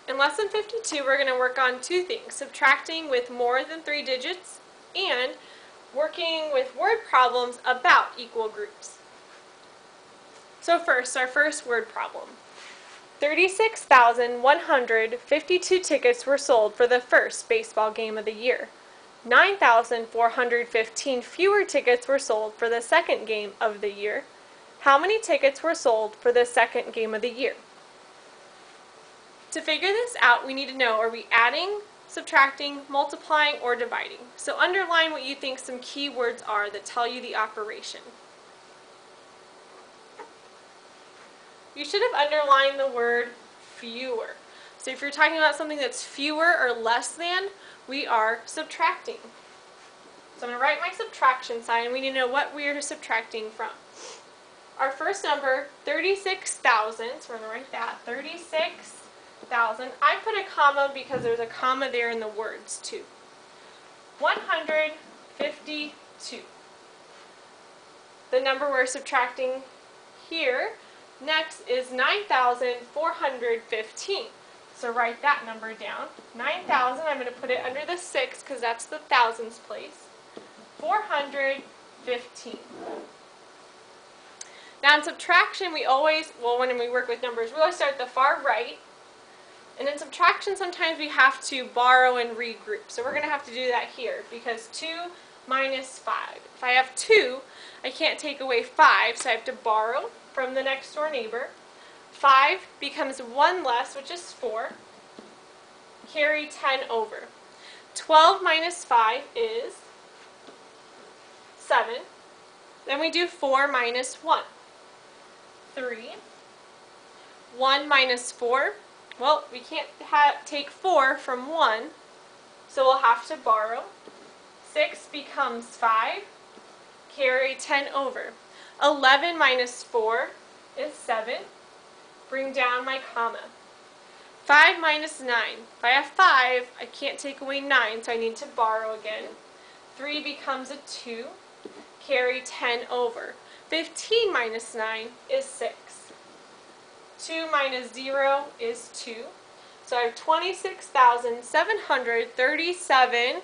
In lesson 52, we're going to work on two things: subtracting with more than 3 digits and working with word problems about equal groups. So first, our first word problem. 36,152 tickets were sold for the first baseball game of the year. 9,415 fewer tickets were sold for the second game of the year. How many tickets were sold for the second game of the year? To figure this out, we need to know, are we adding, subtracting, multiplying, or dividing? So underline what you think some key words are that tell you the operation. You should have underlined the word fewer. So if you're talking about something that's fewer or less than, we are subtracting. So I'm going to write my subtraction sign. We need to know what we are subtracting from. Our first number, 36,000, so we're going to write that, 36,000. I put a comma because there's a comma there in the words too. 152. The number we're subtracting here. Next is 9,415. So write that number down. 9,000, I'm going to put it under the 6 because that's the thousands place. 415. Now in subtraction, we always, when we work with numbers, we always start at the far right. And in subtraction, sometimes we have to borrow and regroup. So we're going to have to do that here because 2 minus 5. If I have 2, I can't take away 5, so I have to borrow from the next door neighbor. 5 becomes 1 less, which is 4. Carry 10 over. 12 minus 5 is 7. Then we do 4 minus 1. 3. 1 minus 4. Well, we can't take 4 from 1, so we'll have to borrow. 6 becomes 5. Carry 10 over. 11 minus 4 is 7. Bring down my comma. 5 minus 9. If I have 5, I can't take away 9, so I need to borrow again. 3 becomes a 2. Carry 10 over. 15 minus 9 is 6. 2 minus 0 is 2. So I have 26,737,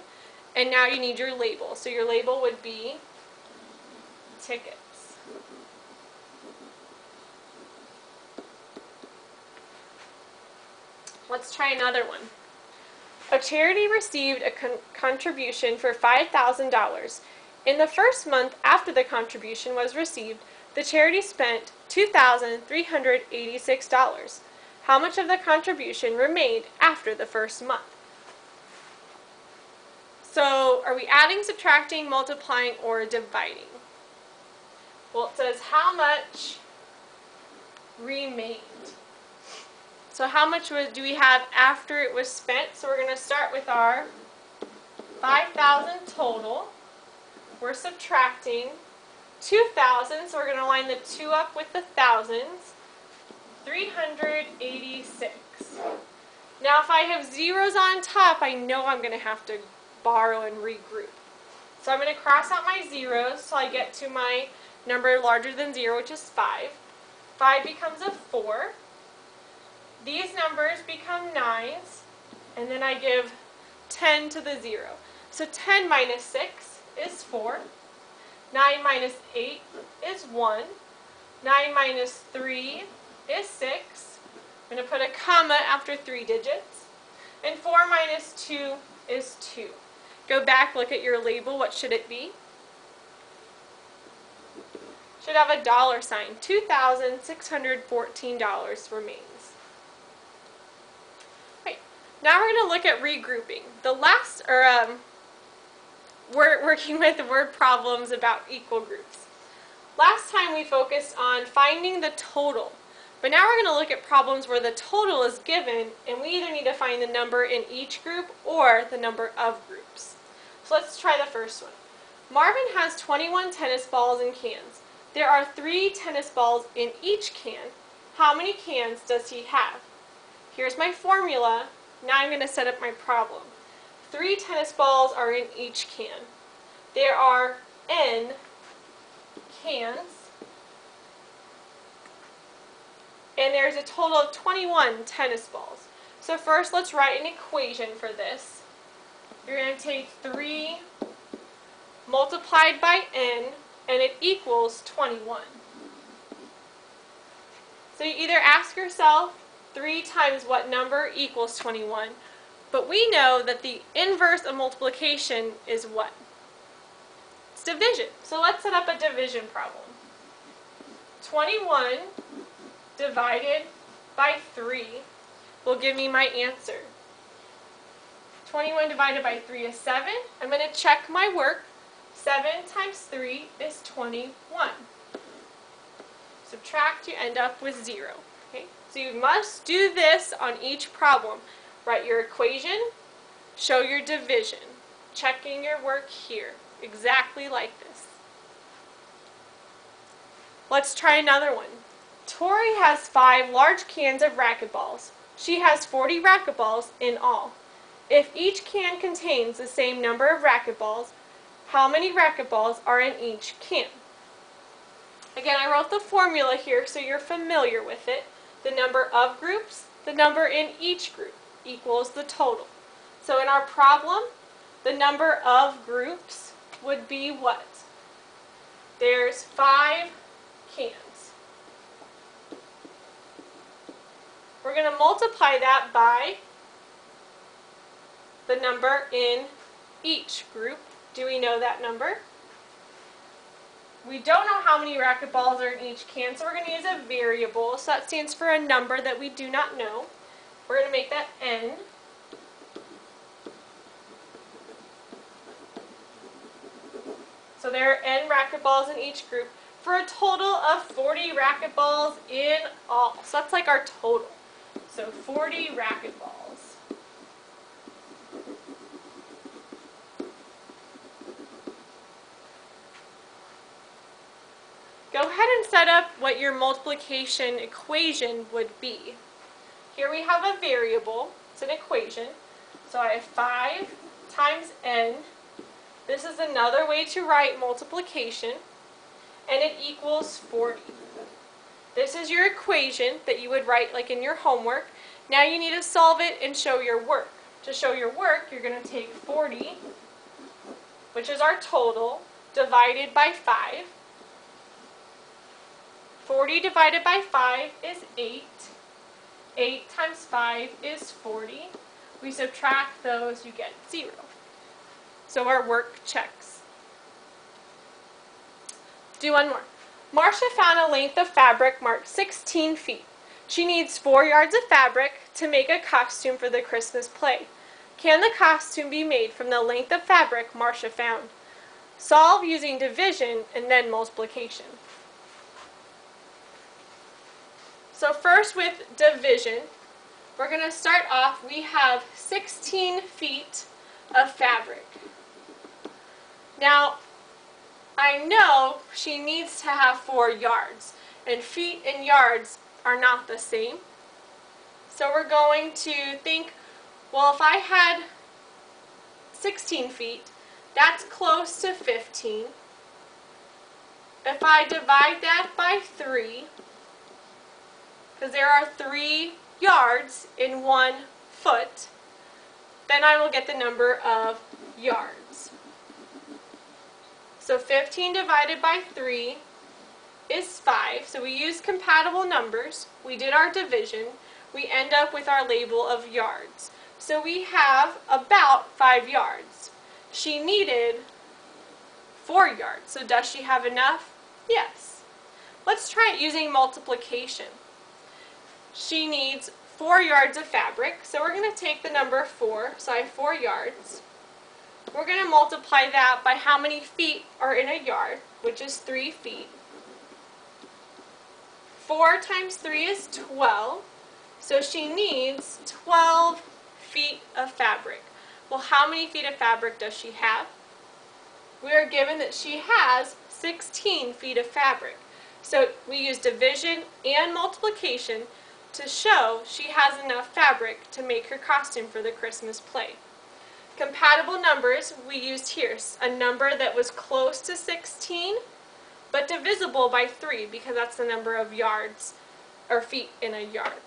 and now you need your label. So your label would be tickets. Let's try another one. A charity received a contribution for $5,000. In the first month after the contribution was received, the charity spent $2,386. How much of the contribution remained after the first month? So, are we adding, subtracting, multiplying, or dividing? Well, it says how much remained. So how much do we have after it was spent? So we're going to start with our 5,000 total. We're subtracting 2,000, so we're going to line the 2 up with the thousands. 386. Now if I have zeros on top, I know I'm going to have to borrow and regroup. So I'm going to cross out my zeros so I get to my number larger than 0, which is 5. 5 becomes a 4. These numbers become 9s, and then I give 10 to the 0. So 10 minus 6 is 4. 9 minus 8 is 1. 9 minus 3 is 6. I'm going to put a comma after 3 digits. And 4 minus 2 is 2. Go back, look at your label. What should it be? Should have a dollar sign. $2,614 remains. Right. Now we're going to look at regrouping. We're working with word problems about equal groups. Last time we focused on finding the total. But now we're going to look at problems where the total is given and we either need to find the number in each group or the number of groups. So let's try the first one. Marvin has 21 tennis balls in cans. There are 3 tennis balls in each can. How many cans does he have? Here's my formula. Now I'm going to set up my problem. 3 tennis balls are in each can. There are n cans, and there's a total of 21 tennis balls. So So first, let's write an equation for this. You're going to take 3 multiplied by n, and it equals 21. So you either ask yourself 3 times what number equals 21, but we know that the inverse of multiplication is what? It's division. So let's set up a division problem. 21 divided by 3 will give me my answer. 21 divided by 3 is 7. I'm going to check my work. 7 times 3 is 21. Subtract, you end up with 0. Okay? So you must do this on each problem. Write your equation, show your division, checking your work here, exactly like this. Let's try another one. Tori has 5 large cans of racquetballs. She has 40 racquetballs in all. If each can contains the same number of racquetballs, how many racquetballs are in each can? Again, I wrote the formula here so you're familiar with it. The number of groups, the number in each group equals the total. So in our problem, the number of groups would be what? There's 5 cans. We're going to multiply that by the number in each group. Do we know that number? We don't know how many racquetballs are in each can, so we're going to use a variable. So that stands for a number that we do not know. We're going to make that n. So there are n racquetballs in each group for a total of 40 racquetballs in all. So that's like our total. So 40 racquetballs. Go ahead and set up what your multiplication equation would be. Here we have a variable. It's an equation. So I have 5 times n. This is another way to write multiplication, and it equals 40. This is your equation that you would write like in your homework. Now you need to solve it and show your work. To show your work, you're going to take 40, which is our total, divided by 5. 40 divided by 5 is 8. 8 times 5 is 40. We subtract those, you get 0. So our work checks. Do one more. Marcia found a length of fabric marked 16 feet. She needs 4 yards of fabric to make a costume for the Christmas play. Can the costume be made from the length of fabric Marcia found? Solve using division and then multiplication. So first with division, we're going to start off, we have 16 feet of fabric. Now, I know she needs to have 4 yards, and feet and yards are not the same. So we're going to think, well, if I had 16 feet, that's close to 15. If I divide that by 3, because there are 3 yards in 1 foot, then I will get the number of yards. So 15 divided by 3 is 5. So we use compatible numbers. We did our division. We end up with our label of yards. So we have about 5 yards. She needed 4 yards. So does she have enough? Yes. Let's try it using multiplication. She needs 4 yards of fabric. So we're going to take the number 4. So I have 4 yards. We're going to multiply that by how many feet are in a yard, which is 3 feet. 4 times 3 is 12. So she needs 12 feet of fabric. Well, how many feet of fabric does she have? We are given that she has 16 feet of fabric. So we use division and multiplication to show she has enough fabric to make her costume for the Christmas play. Compatible numbers we used here, a number that was close to 16, but divisible by 3 because that's the number of yards or feet in a yard.